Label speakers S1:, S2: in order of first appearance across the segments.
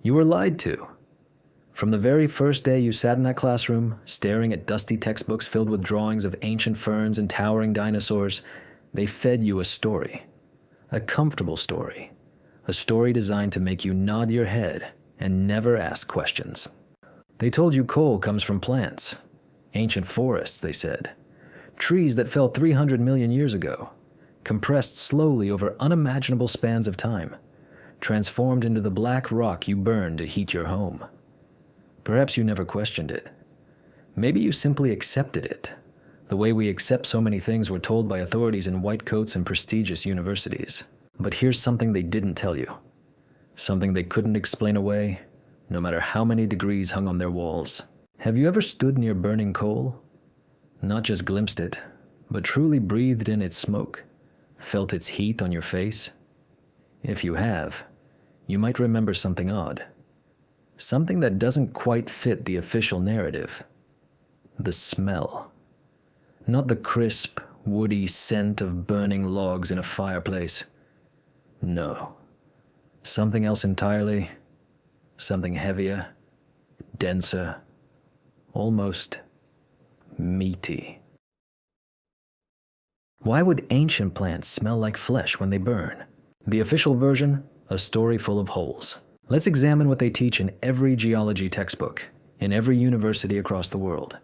S1: You were lied to. From the very first day you sat in that classroom, staring at dusty textbooks filled with drawings of ancient ferns and towering dinosaurs, they fed you a story. A comfortable story. A story designed to make you nod your head and never ask questions. They told you coal comes from plants. Ancient forests, they said. Trees that fell 300 million years ago, compressed slowly over unimaginable spans of time, transformed into the black rock you burned to heat your home. Perhaps you never questioned it. Maybe you simply accepted it, the way we accept so many things we're told by authorities in white coats and prestigious universities. But here's something they didn't tell you. Something they couldn't explain away, no matter how many degrees hung on their walls. Have you ever stood near burning coal? Not just glimpsed it, but truly breathed in its smoke, felt its heat on your face? If you have, you might remember something odd. Something that doesn't quite fit the official narrative. The smell. Not the crisp, woody scent of burning logs in a fireplace. No. Something else entirely. Something heavier, denser, almost meaty. Why would ancient plants smell like flesh when they burn? The official version, a story full of holes. Let's examine what they teach in every geology textbook, in every university across the world.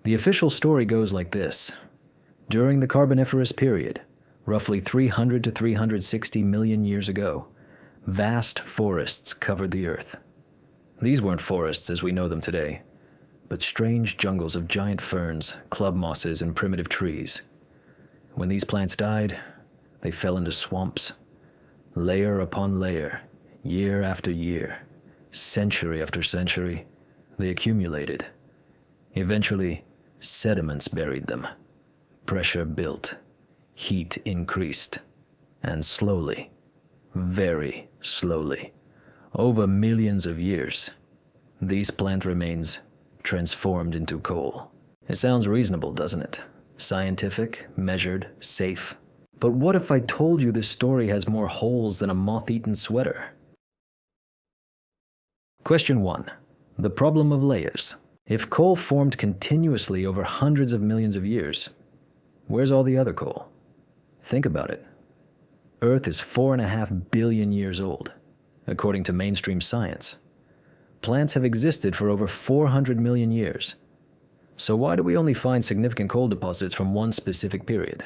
S1: The official story goes like this. During the Carboniferous period, roughly 300 to 360 million years ago, vast forests covered the earth. These weren't forests as we know them today, but strange jungles of giant ferns, club mosses, and primitive trees. When these plants died, they fell into swamps, layer upon layer, year after year, century after century. They accumulated. Eventually, sediments buried them. Pressure built, heat increased, and slowly, very slowly, over millions of years, these plant remains transformed into coal. It sounds reasonable, doesn't it? Scientific, measured, safe. But what if I told you this story has more holes than a moth-eaten sweater? Question 1. The problem of layers. If coal formed continuously over hundreds of millions of years, where's all the other coal? Think about it. Earth is 4.5 billion years old, according to mainstream science. Plants have existed for over 400 million years. So why do we only find significant coal deposits from one specific period?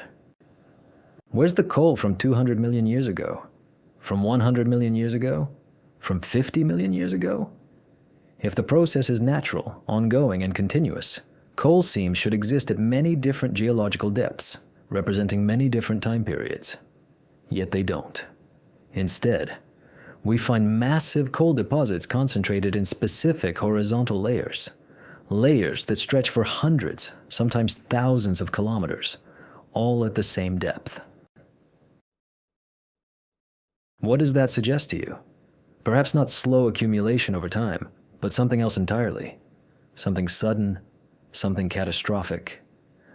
S1: Where's the coal from 200 million years ago? From 100 million years ago? From 50 million years ago? If the process is natural, ongoing, and continuous, coal seams should exist at many different geological depths, representing many different time periods. Yet they don't. Instead, we find massive coal deposits concentrated in specific horizontal layers. Layers that stretch for hundreds, sometimes thousands of kilometers, all at the same depth. What does that suggest to you? Perhaps not slow accumulation over time, but something else entirely. Something sudden, something catastrophic.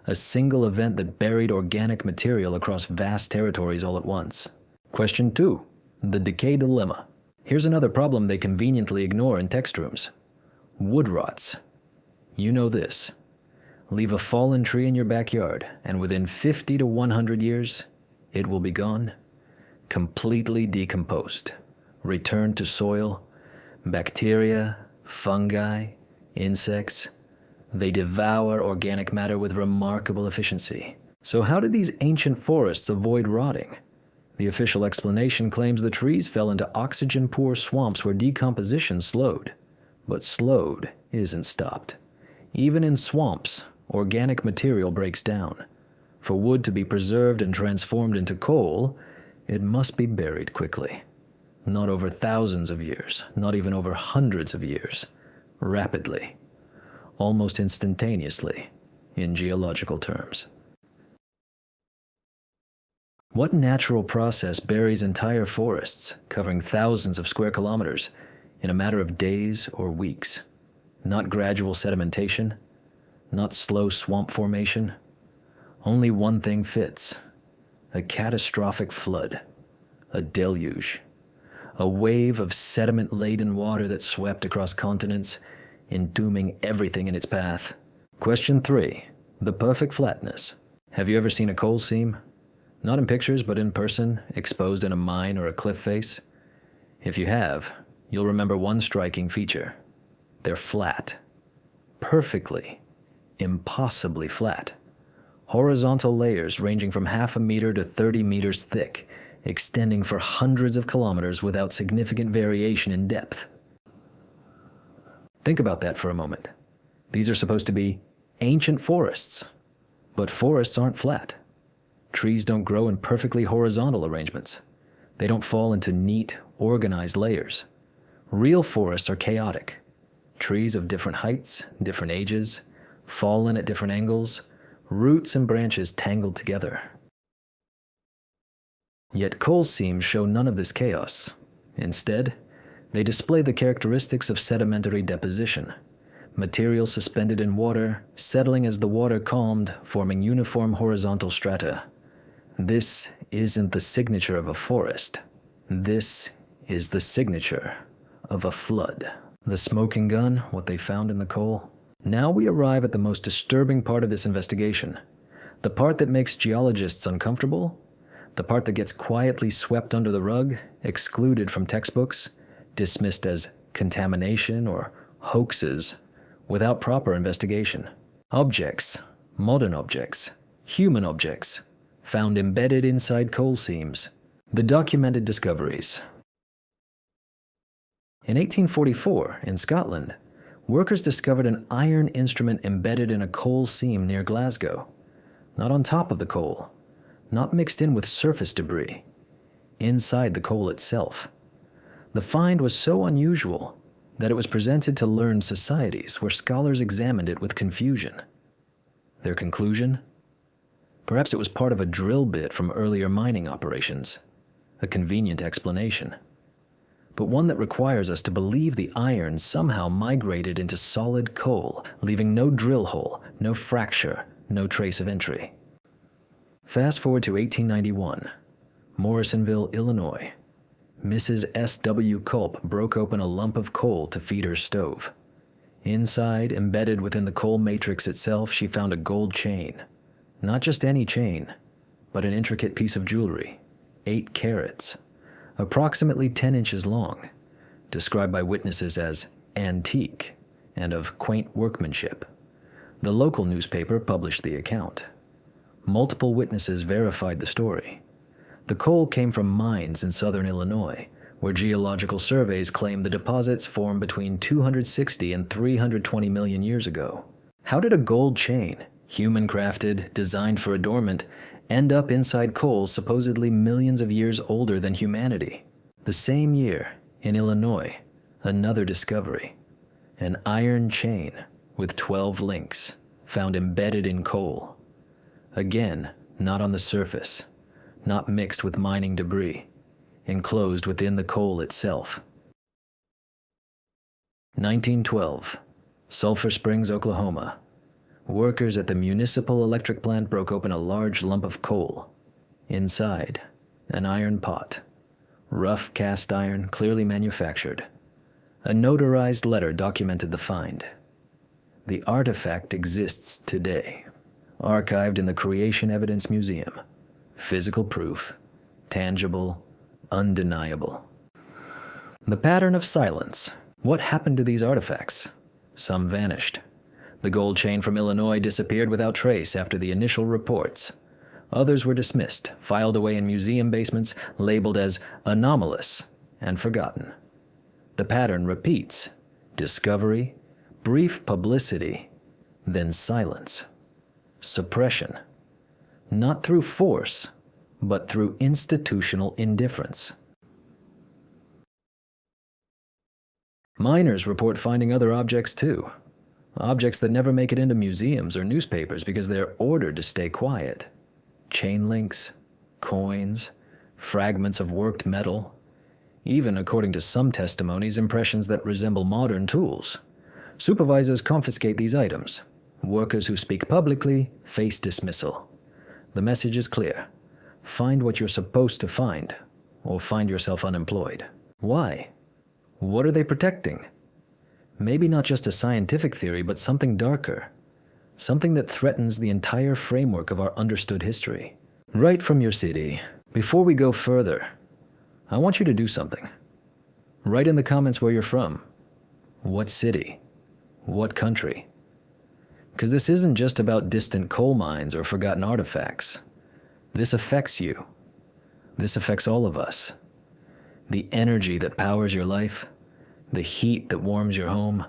S1: A single event that buried organic material across vast territories all at once. Question 2. The decay dilemma. Here's another problem they conveniently ignore in text rooms. Wood rots. You know this. Leave a fallen tree in your backyard, and within 50 to 100 years, it will be gone, completely decomposed, returned to soil, bacteria, fungi, insects. They devour organic matter with remarkable efficiency. So how did these ancient forests avoid rotting? The official explanation claims the trees fell into oxygen-poor swamps where decomposition slowed. But slowed isn't stopped. Even in swamps, organic material breaks down. For wood to be preserved and transformed into coal, it must be buried quickly. Not over thousands of years, not even over hundreds of years. Rapidly. Almost instantaneously, in geological terms. What natural process buries entire forests, covering thousands of square kilometers, in a matter of days or weeks? Not gradual sedimentation, not slow swamp formation. Only one thing fits. A catastrophic flood. A deluge. a wave of sediment-laden water that swept across continents, entombing everything in its path. Question 3. The perfect flatness. Have you ever seen a coal seam? Not in pictures, but in person, exposed in a mine or a cliff face? If you have, you'll remember one striking feature. They're flat. Perfectly, impossibly flat. Horizontal layers ranging from half a meter to 30 meters thick, extending for hundreds of kilometers without significant variation in depth. Think about that for a moment. These are supposed to be ancient forests, but forests aren't flat. Trees don't grow in perfectly horizontal arrangements. They don't fall into neat, organized layers. Real forests are chaotic. Trees of different heights, different ages, fallen at different angles, roots and branches tangled together. Yet coal seams show none of this chaos. Instead, they display the characteristics of sedimentary deposition. Material suspended in water, settling as the water calmed, forming uniform horizontal strata. This isn't the signature of a forest. This is the signature of a flood. The smoking gun, what they found in the coal. Now we arrive at the most disturbing part of this investigation. The part that makes geologists uncomfortable. The part that gets quietly swept under the rug, excluded from textbooks, dismissed as contamination or hoaxes, without proper investigation. Objects, modern objects, human objects, found embedded inside coal seams. The documented discoveries. In 1844, in Scotland, workers discovered an iron instrument embedded in a coal seam near Glasgow. Not on top of the coal, not mixed in with surface debris, inside the coal itself. The find was so unusual that it was presented to learned societies where scholars examined it with confusion. Their conclusion? Perhaps it was part of a drill bit from earlier mining operations. A convenient explanation. But one that requires us to believe the iron somehow migrated into solid coal, leaving no drill hole, no fracture, no trace of entry. Fast forward to 1891, Morrisonville, Illinois. Mrs. S.W. Culp broke open a lump of coal to feed her stove. Inside, embedded within the coal matrix itself, she found a gold chain. Not just any chain, but an intricate piece of jewelry, 8 carats. Approximately 10 inches long, described by witnesses as antique and of quaint workmanship. The local newspaper published the account. Multiple witnesses verified the story. The coal came from mines in southern Illinois, where geological surveys claim the deposits formed between 260 and 320 million years ago. How did a gold chain, human-crafted, designed for adornment, end up inside coal supposedly millions of years older than humanity? The same year, in Illinois, another discovery. An iron chain with 12 links, found embedded in coal. Again, not on the surface, not mixed with mining debris, enclosed within the coal itself. 1912, Sulphur Springs, Oklahoma. Workers at the municipal electric plant broke open a large lump of coal. Inside, an iron pot. Rough cast iron, clearly manufactured. A notarized letter documented the find. The artifact exists today, archived in the Creation Evidence Museum. Physical proof, tangible, undeniable. The pattern of silence. What happened to these artifacts? Some vanished. The gold chain from Illinois disappeared without trace after the initial reports. Others were dismissed, filed away in museum basements, labeled as anomalous, and forgotten. The pattern repeats. Discovery, brief publicity, then silence. Suppression. Not through force, but through institutional indifference. Miners report finding other objects too. Objects that never make it into museums or newspapers because they're ordered to stay quiet. Chain links, coins, fragments of worked metal, even, according to some testimonies, impressions that resemble modern tools. Supervisors confiscate these items. Workers who speak publicly face dismissal. The message is clear. Find what you're supposed to find, or find yourself unemployed. Why? What are they protecting? Maybe not just a scientific theory, but something darker. Something that threatens the entire framework of our understood history. Right from your city. Before we go further, I want you to do something. Write in the comments where you're from. What city? What country? Because this isn't just about distant coal mines or forgotten artifacts. This affects you. This affects all of us. The energy that powers your life, the heat that warms your home.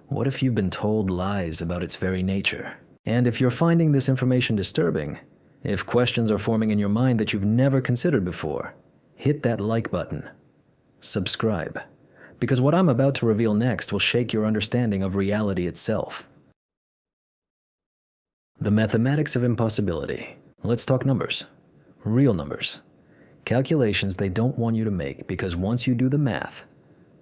S1: What if you've been told lies about its very nature? And if you're finding this information disturbing, if questions are forming in your mind that you've never considered before, hit that like button. Subscribe. Because what I'm about to reveal next will shake your understanding of reality itself. The mathematics of impossibility. Let's talk numbers. Real numbers. Calculations they don't want you to make because once you do the math,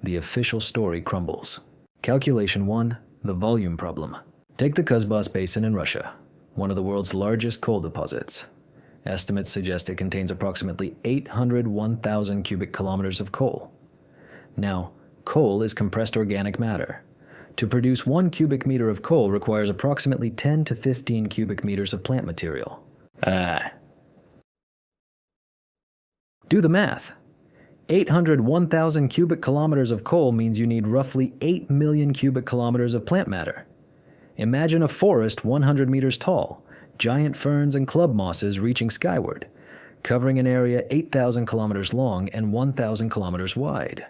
S1: the official story crumbles. Calculation 1, the volume problem. Take the Kuzbas Basin in Russia, one of the world's largest coal deposits. Estimates suggest it contains approximately 801,000 cubic kilometers of coal. Now, coal is compressed organic matter. To produce 1 cubic meter of coal requires approximately 10 to 15 cubic meters of plant material. Do the math. 801,000 cubic kilometers of coal means you need roughly 8 million cubic kilometers of plant matter. Imagine a forest 100 meters tall, giant ferns and club mosses reaching skyward, covering an area 8,000 kilometers long and 1,000 kilometers wide.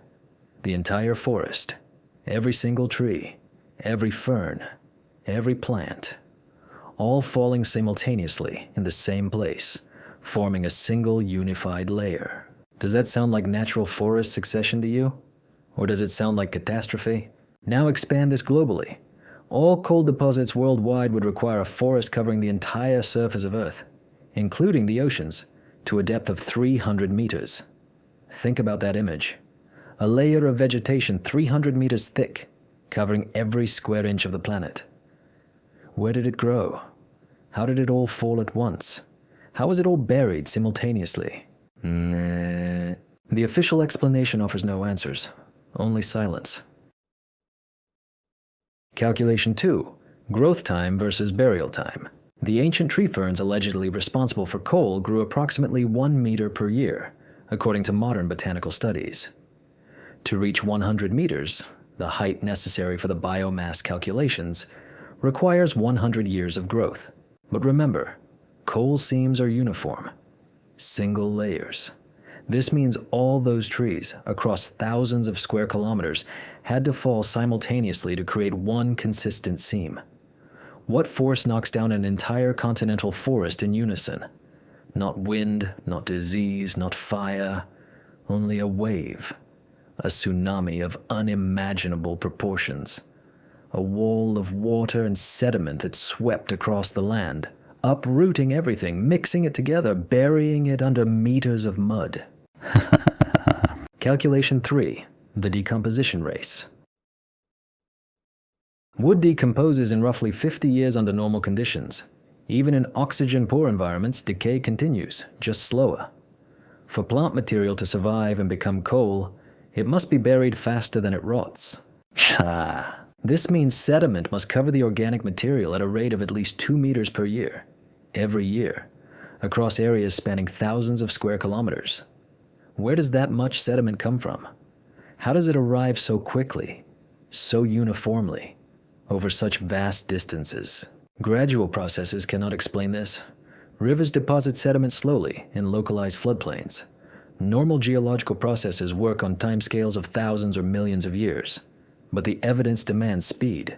S1: The entire forest, every single tree, every fern, every plant, all falling simultaneously in the same place, forming a single unified layer. Does that sound like natural forest succession to you? Or does it sound like catastrophe? Now expand this globally. All coal deposits worldwide would require a forest covering the entire surface of Earth, including the oceans, to a depth of 300 meters. Think about that image. A layer of vegetation 300 meters thick, covering every square inch of the planet. Where did it grow? How did it all fall at once? How was it all buried simultaneously? The official explanation offers no answers, only silence. Calculation 2, growth time versus burial time. The ancient tree ferns allegedly responsible for coal grew approximately 1 meter per year, according to modern botanical studies. To reach 100 meters, the height necessary for the biomass calculations, requires 100 years of growth. But remember, coal seams are uniform, single layers. This means all those trees, across thousands of square kilometers, had to fall simultaneously to create one consistent seam. What force knocks down an entire continental forest in unison? Not wind, not disease, not fire, only a wave. A tsunami of unimaginable proportions. A wall of water and sediment that swept across the land, uprooting everything, mixing it together, burying it under meters of mud. Calculation 3, the decomposition race. Wood decomposes in roughly 50 years under normal conditions. Even in oxygen-poor environments, decay continues, just slower. For plant material to survive and become coal, it must be buried faster than it rots. This means sediment must cover the organic material at a rate of at least 2 meters per year, every year, across areas spanning thousands of square kilometers. Where does that much sediment come from? How does it arrive so quickly, so uniformly, over such vast distances? Gradual processes cannot explain this. Rivers deposit sediment slowly in localized floodplains. Normal geological processes work on timescales of thousands or millions of years, but the evidence demands speed,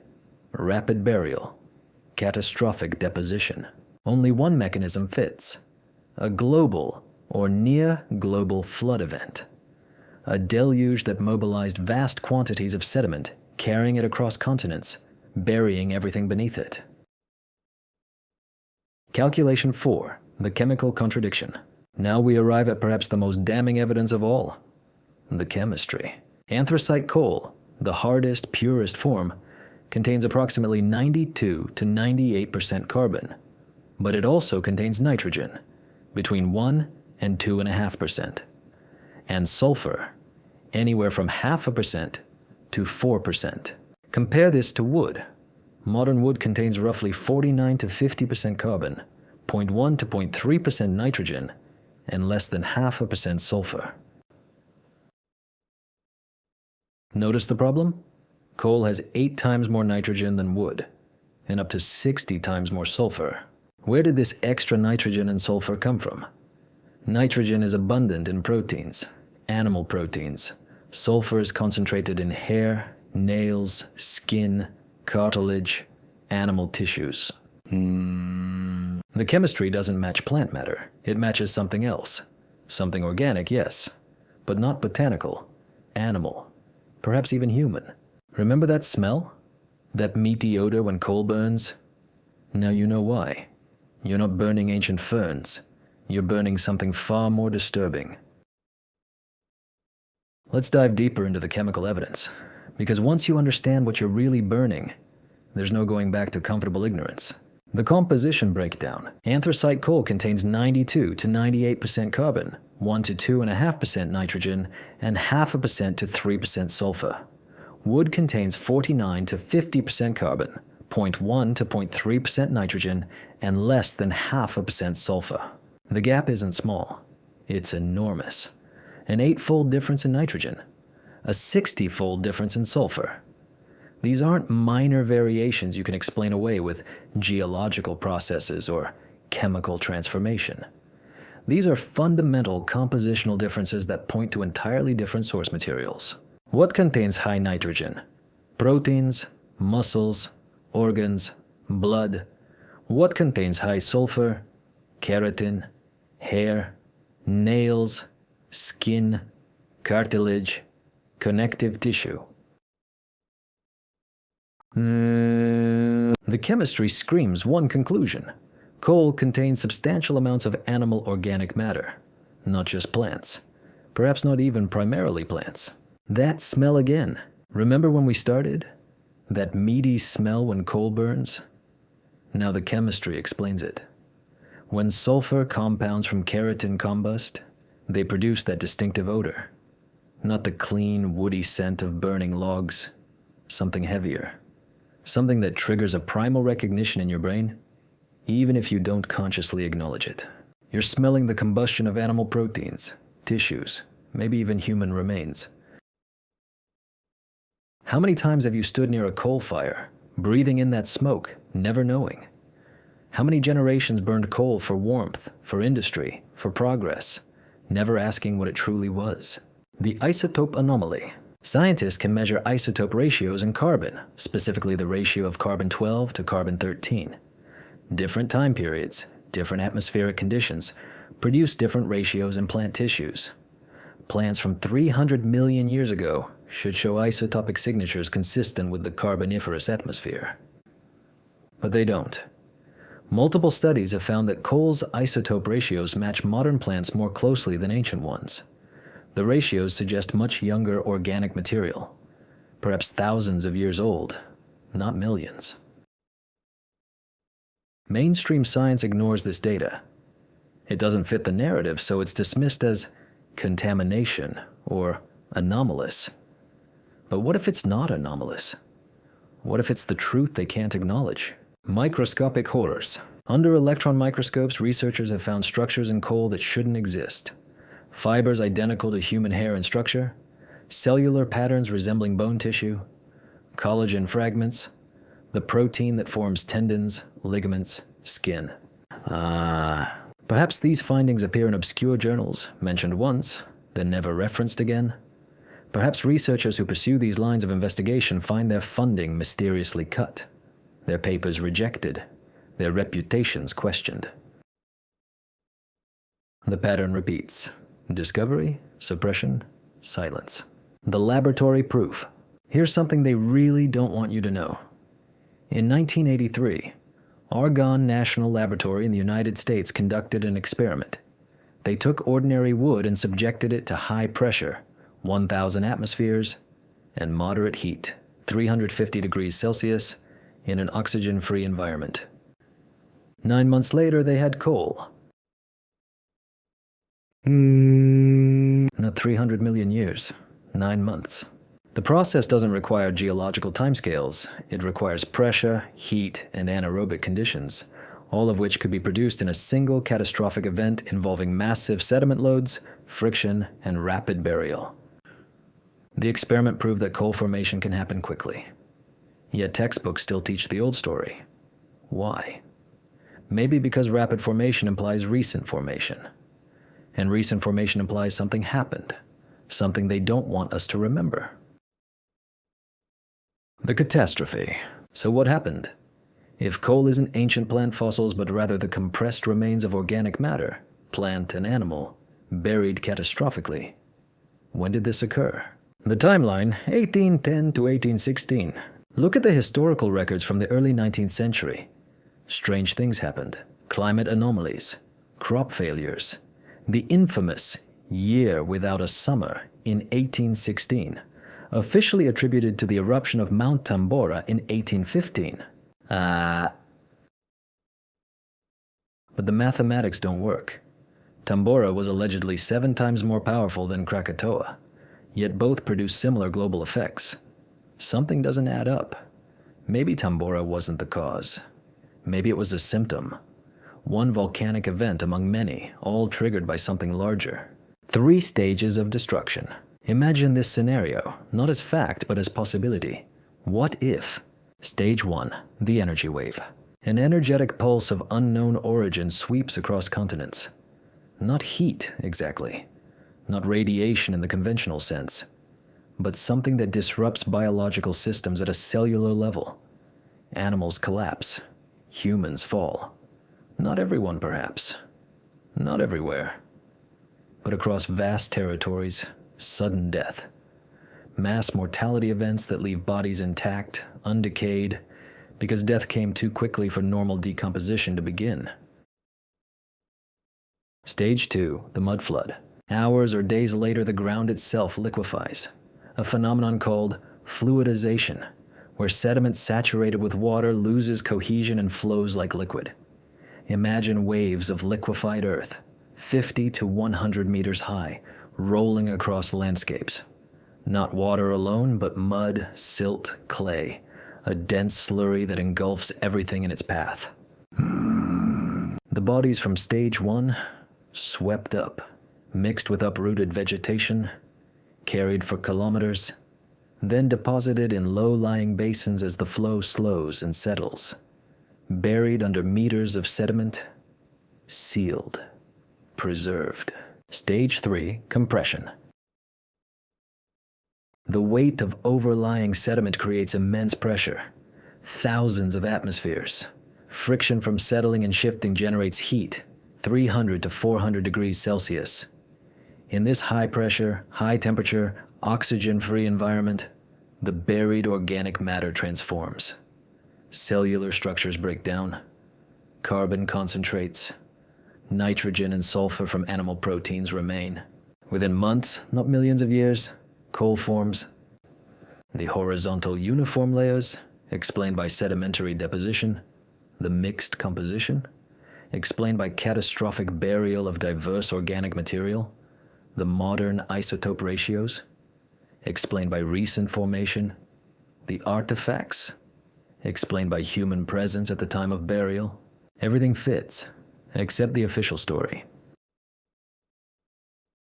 S1: rapid burial, catastrophic deposition. Only one mechanism fits: a global or near global flood event. A deluge that mobilized vast quantities of sediment, carrying it across continents, burying everything beneath it. Calculation 4, the chemical contradiction. Now we arrive at perhaps the most damning evidence of all: the chemistry. Anthracite coal, the hardest, purest form, contains approximately 92 to 98% carbon, but it also contains nitrogen, between 1 and 2.5%, and sulfur, anywhere from 0.5% to 4%. Compare this to wood. Modern wood contains roughly 49 to 50% carbon, 0.1 to 0.3% nitrogen, and less than 0.5% sulfur. Notice the problem? Coal has 8 times more nitrogen than wood, and up to 60 times more sulfur. Where did this extra nitrogen and sulfur come from? Nitrogen is abundant in proteins, animal proteins. Sulfur is concentrated in hair, nails, skin, cartilage, animal tissues. The chemistry doesn't match plant matter. It matches something else. Something organic, yes, but not botanical, animal, perhaps even human. Remember that smell? That meaty odor when coal burns? Now you know why. You're not burning ancient ferns. You're burning something far more disturbing. Let's dive deeper into the chemical evidence, because once you understand what you're really burning, there's no going back to comfortable ignorance. The composition breakdown. Anthracite coal contains 92 to 98% carbon, 1 to 2.5% nitrogen, and 0.5% to 3% sulfur. Wood contains 49 to 50% carbon, 0.1 to 0.3% nitrogen, and less than 0.5% sulfur. The gap isn't small. It's enormous. An 8-fold difference in nitrogen, a 60-fold difference in sulfur. These aren't minor variations you can explain away with geological processes or chemical transformation. These are fundamental compositional differences that point to entirely different source materials. What contains high nitrogen? Proteins, muscles, organs, blood. What contains high sulfur? Keratin, hair, nails, skin, cartilage, connective tissue. The chemistry screams one conclusion. Coal contains substantial amounts of animal organic matter, not just plants. Perhaps not even primarily plants. That smell again. Remember when we started? That meaty smell when coal burns? Now the chemistry explains it. When sulfur compounds from keratin combust, they produce that distinctive odor. Not the clean, woody scent of burning logs. Something heavier. Something that triggers a primal recognition in your brain, even if you don't consciously acknowledge it. You're smelling the combustion of animal proteins, tissues, maybe even human remains. How many times have you stood near a coal fire, breathing in that smoke, never knowing? How many generations burned coal for warmth, for industry, for progress, never asking what it truly was? The isotope anomaly. Scientists can measure isotope ratios in carbon, specifically the ratio of carbon-12 to carbon-13. Different time periods, different atmospheric conditions, produce different ratios in plant tissues. Plants from 300 million years ago should show isotopic signatures consistent with the Carboniferous atmosphere. But they don't. Multiple studies have found that coal's isotope ratios match modern plants more closely than ancient ones. The ratios suggest much younger organic material, perhaps thousands of years old, not millions. Mainstream science ignores this data. It doesn't fit the narrative, so it's dismissed as contamination or anomalous. But what if it's not anomalous? What if it's the truth they can't acknowledge? Microscopic horrors. Under electron microscopes, researchers have found structures in coal that shouldn't exist. Fibers identical to human hair in structure, cellular patterns resembling bone tissue, collagen fragments, the protein that forms tendons, ligaments, skin. Perhaps these findings appear in obscure journals, mentioned once, then never referenced again. Perhaps researchers who pursue these lines of investigation find their funding mysteriously cut, their papers rejected, their reputations questioned. The pattern repeats. Discovery, suppression, silence. The laboratory proof. Here's something they really don't want you to know. In 1983, Argonne National Laboratory in the United States conducted an experiment. They took ordinary wood and subjected it to high pressure, 1,000 atmospheres, and moderate heat, 350 degrees Celsius, in an oxygen-free environment. 9 months later, they had coal. Not 300 million years, 9 months. The process doesn't require geological timescales. It requires pressure, heat, and anaerobic conditions, all of which could be produced in a single catastrophic event involving massive sediment loads, friction, and rapid burial. The experiment proved that coal formation can happen quickly. Yet textbooks still teach the old story. Why? Maybe because rapid formation implies recent formation. And recent formation implies something happened, something they don't want us to remember. The catastrophe. So what happened? If coal isn't ancient plant fossils but rather the compressed remains of organic matter, plant and animal, buried catastrophically, when did this occur? The timeline, 1810 to 1816. Look at the historical records from the early 19th century. Strange things happened. Climate anomalies, crop failures, the infamous year without a summer in 1816, officially attributed to the eruption of Mount Tambora in 1815. But the mathematics don't work. Tambora was allegedly 7 times more powerful than Krakatoa, yet both produce similar global effects. Something doesn't add up. Maybe Tambora wasn't the cause. Maybe it was a symptom. One volcanic event among many, all triggered by something larger. 3 stages of destruction. Imagine this scenario, not as fact, but as possibility. What if? Stage 1, the energy wave. An energetic pulse of unknown origin sweeps across continents. Not heat, exactly. Not radiation in the conventional sense. But something that disrupts biological systems at a cellular level. Animals collapse. Humans fall. Not everyone, perhaps. Not everywhere. But across vast territories, sudden death. Mass mortality events that leave bodies intact, undecayed, because death came too quickly for normal decomposition to begin. Stage 2, the mud flood. Hours or days later, the ground itself liquefies. A phenomenon called fluidization, where sediment saturated with water loses cohesion and flows like liquid. Imagine waves of liquefied earth, 50 to 100 meters high, rolling across landscapes. Not water alone, but mud, silt, clay, a dense slurry that engulfs everything in its path. The bodies from stage 1, swept up, mixed with uprooted vegetation, carried for kilometers, then deposited in low-lying basins as the flow slows and settles, buried under meters of sediment, sealed, preserved. Stage 3, compression. The weight of overlying sediment creates immense pressure, thousands of atmospheres. Friction from settling and shifting generates heat, 300 to 400 degrees Celsius. In this high-pressure, high-temperature, oxygen-free environment, the buried organic matter transforms. Cellular structures break down, carbon concentrates, nitrogen and sulfur from animal proteins remain. Within months, not millions of years, coal forms. The horizontal uniform layers, explained by sedimentary deposition. The mixed composition, explained by catastrophic burial of diverse organic material. The modern isotope ratios, explained by recent formation. The artifacts, explained by human presence at the time of burial. Everything fits, except the official story.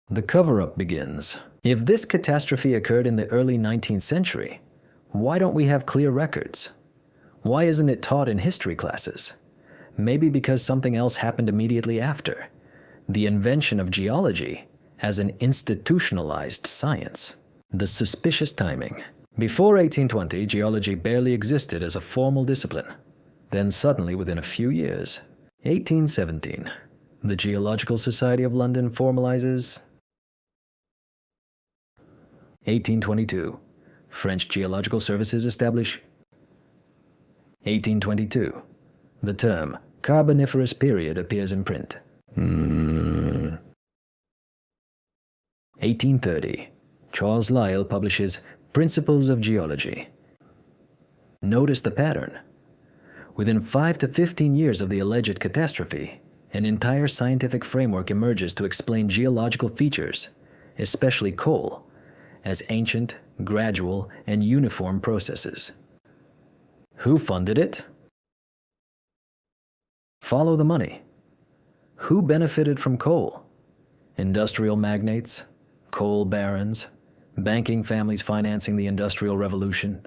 S1: The cover-up begins. If this catastrophe occurred in the early 19th century, why don't we have clear records? Why isn't it taught in history classes? Maybe because something else happened immediately after. The invention of geology as an institutionalized science. The suspicious timing. Before 1820, geology barely existed as a formal discipline. Then suddenly, within a few years, 1817, the Geological Society of London formalizes. 1822, French Geological Services establish. 1822, the term Carboniferous period appears in print. 1830, Charles Lyell publishes Principles of Geology. Notice the pattern. Within 5 to 15 years of the alleged catastrophe, an entire scientific framework emerges to explain geological features, especially coal, as ancient, gradual, and uniform processes. Who funded it? Follow the money. Who benefited from coal? Industrial magnates, coal barons, banking families financing the Industrial Revolution,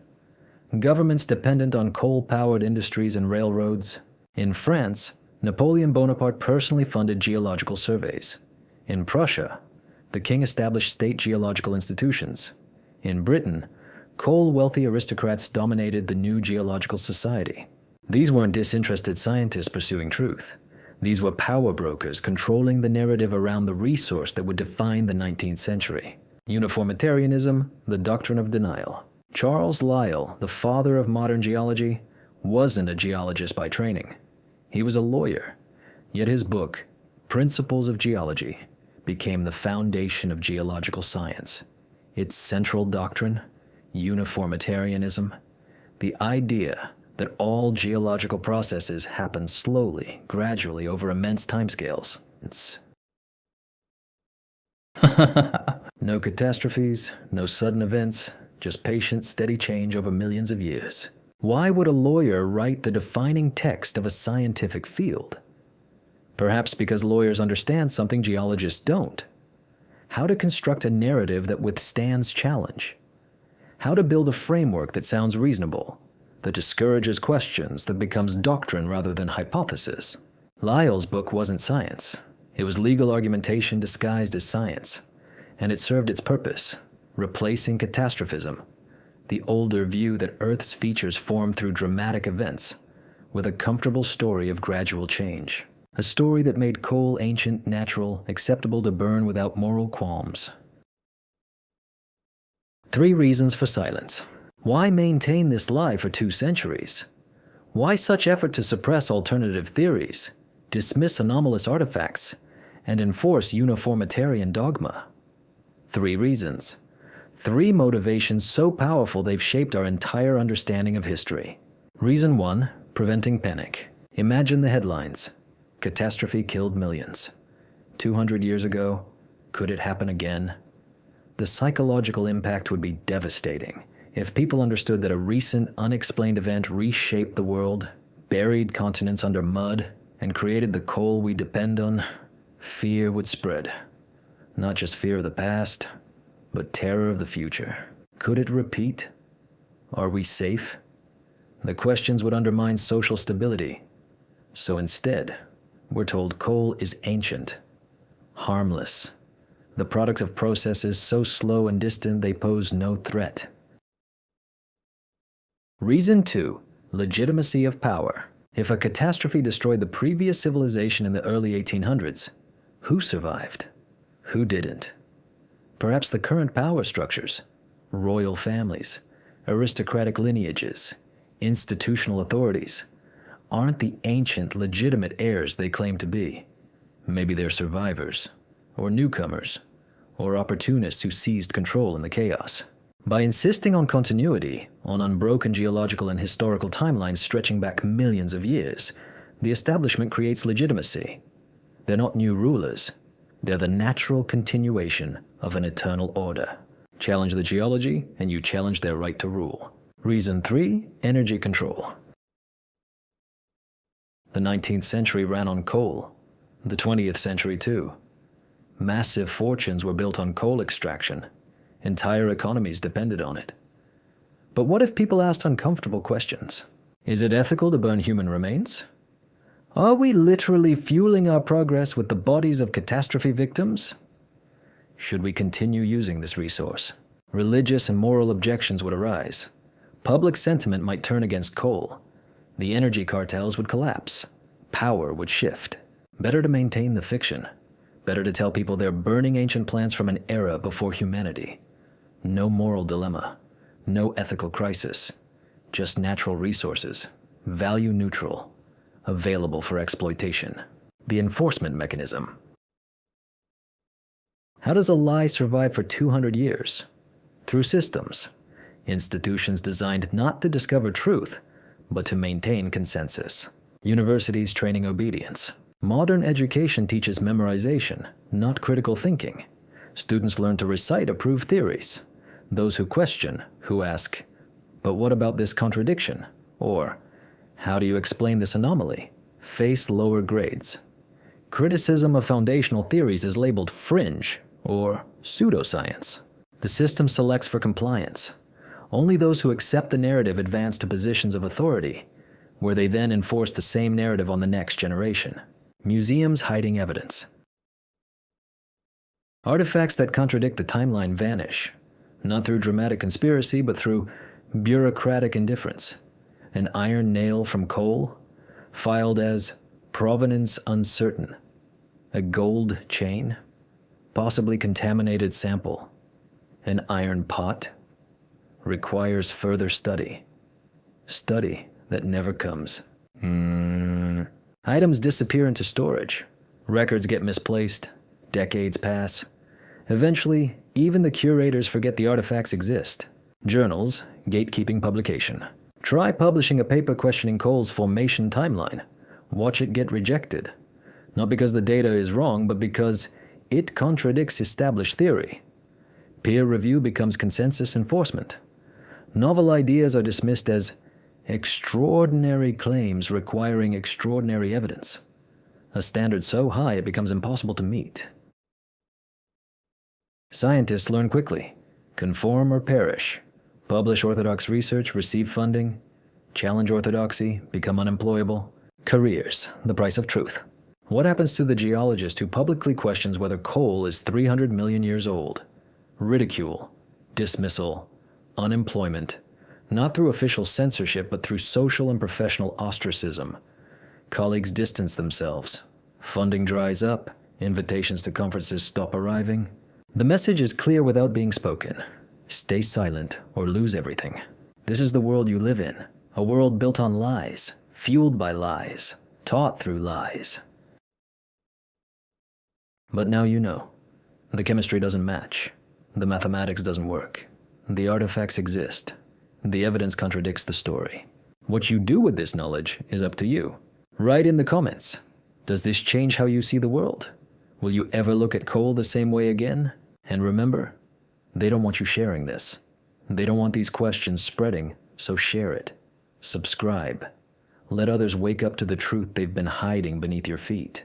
S1: governments dependent on coal-powered industries and railroads. In France, Napoleon Bonaparte personally funded geological surveys. In Prussia, the king established state geological institutions. In Britain, coal-wealthy aristocrats dominated the new geological society. These weren't disinterested scientists pursuing truth. These were power brokers controlling the narrative around the resource that would define the 19th century. Uniformitarianism, the doctrine of denial. Charles Lyell, the father of modern geology, wasn't a geologist by training. He was a lawyer. Yet his book, Principles of Geology, became the foundation of geological science. Its central doctrine, uniformitarianism, the idea that all geological processes happen slowly, gradually, over immense timescales. It's no catastrophes, no sudden events, just patient, steady change over millions of years. Why would a lawyer write the defining text of a scientific field? Perhaps because lawyers understand something geologists don't. How to construct a narrative that withstands challenge. How to build a framework that sounds reasonable, that discourages questions, that becomes doctrine rather than hypothesis. Lyell's book wasn't science. It was legal argumentation disguised as science. And it served its purpose, replacing catastrophism, the older view that Earth's features form through dramatic events, with a comfortable story of gradual change. A story that made coal ancient, natural, acceptable to burn without moral qualms. 3 reasons for silence. Why maintain this lie for 2 centuries? Why such effort to suppress alternative theories, dismiss anomalous artifacts, and enforce uniformitarian dogma? 3 reasons. 3 motivations so powerful they've shaped our entire understanding of history. Reason 1, preventing panic. Imagine the headlines. Catastrophe killed millions. 200 years ago, could it happen again? The psychological impact would be devastating. If people understood that a recent, unexplained event reshaped the world, buried continents under mud, and created the coal we depend on, fear would spread. Not just fear of the past, but terror of the future. Could it repeat? Are we safe? The questions would undermine social stability. So instead, we're told coal is ancient, harmless, the product of processes so slow and distant they pose no threat. Reason 2, legitimacy of power. If a catastrophe destroyed the previous civilization in the early 1800s, who survived? Who didn't? Perhaps the current power structures, royal families, aristocratic lineages, institutional authorities, aren't the ancient, legitimate heirs they claim to be. Maybe they're survivors, or newcomers, or opportunists who seized control in the chaos. By insisting on continuity, on unbroken geological and historical timelines stretching back millions of years, the establishment creates legitimacy. They're not new rulers. They're the natural continuation of an eternal order. Challenge the geology, and you challenge their right to rule. Reason 3, energy control. The 19th century ran on coal. The 20th century too. Massive fortunes were built on coal extraction. Entire economies depended on it. But what if people asked uncomfortable questions? Is it ethical to burn human remains? Are we literally fueling our progress with the bodies of catastrophe victims? Should we continue using this resource? Religious and moral objections would arise. Public sentiment might turn against coal. The energy cartels would collapse. Power would shift. Better to maintain the fiction. Better to tell people they're burning ancient plants from an era before humanity. No moral dilemma. No ethical crisis. Just natural resources. Value neutral. Available for exploitation. The enforcement mechanism. How does a lie survive for 200 years? Through systems. Institutions designed not to discover truth, but to maintain consensus. Universities training obedience. Modern education teaches memorization, not critical thinking. Students learn to recite approved theories. Those who question, who ask, "But what about this contradiction?" or "How do you explain this anomaly?" face lower grades. Criticism of foundational theories is labeled fringe or pseudoscience. The system selects for compliance. Only those who accept the narrative advance to positions of authority, where they then enforce the same narrative on the next generation. Museums hiding evidence. Artifacts that contradict the timeline vanish, not through dramatic conspiracy, but through bureaucratic indifference. An iron nail from coal, filed as provenance uncertain. A gold chain, possibly contaminated sample. An iron pot, requires further study. Study that never comes. Items disappear into storage. Records get misplaced. Decades pass. Eventually, even the curators forget the artifacts exist. Journals, gatekeeping publication. Try publishing a paper questioning coal's formation timeline. Watch it get rejected. Not because the data is wrong, but because it contradicts established theory. Peer review becomes consensus enforcement. Novel ideas are dismissed as extraordinary claims requiring extraordinary evidence. A standard so high it becomes impossible to meet. Scientists learn quickly. Conform or perish. Publish orthodox research, receive funding. Challenge orthodoxy, become unemployable. Careers, the price of truth. What happens to the geologist who publicly questions whether coal is 300 million years old? Ridicule, dismissal, unemployment, not through official censorship, but through social and professional ostracism. Colleagues distance themselves. Funding dries up. Invitations to conferences stop arriving. The message is clear without being spoken. Stay silent or lose everything. This is the world you live in, a world built on lies, fueled by lies, taught through lies. But now you know. The chemistry doesn't match. The mathematics doesn't work. The artifacts exist. The evidence contradicts the story. What you do with this knowledge is up to you. Write in the comments. Does this change how you see the world? Will you ever look at coal the same way again? And remember, they don't want you sharing this. They don't want these questions spreading, so share it. Subscribe. Let others wake up to the truth they've been hiding beneath your feet.